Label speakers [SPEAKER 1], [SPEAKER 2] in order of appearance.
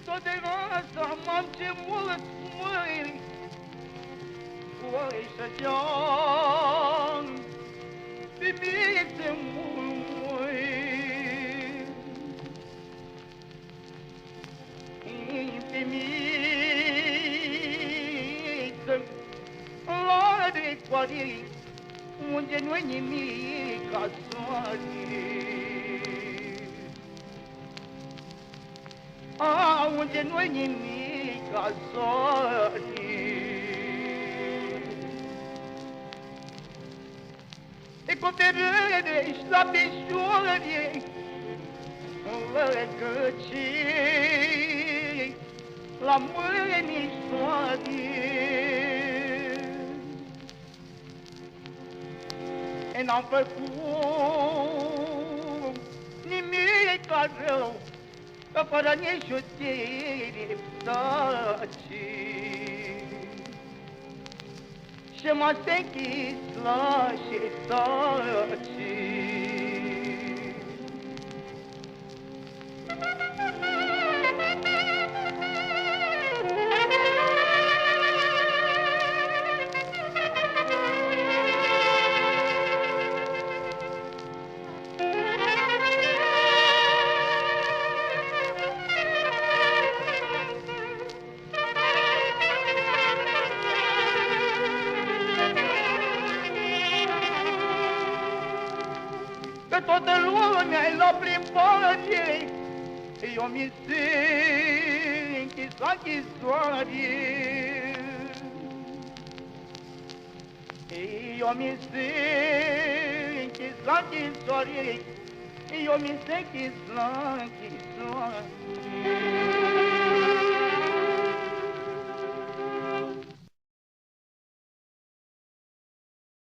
[SPEAKER 1] Tot de asta m-am ce mult, măi, să ceam, pe mine mult, măi, pe mine, la de coare, unde nu-i nimic ca soare. Unde nu-i nimic ca soare. E cu terânești la picioare, lăcăcii la mânișoare. E n-am făcut nimic ca rău, că fără nici o dreptate și m-a închis la cetate. Că toată lumea-i la plimbare, eu mi se închis la închisoare. Eu mi se închis la închisoare, eu mi se închis la închisoare.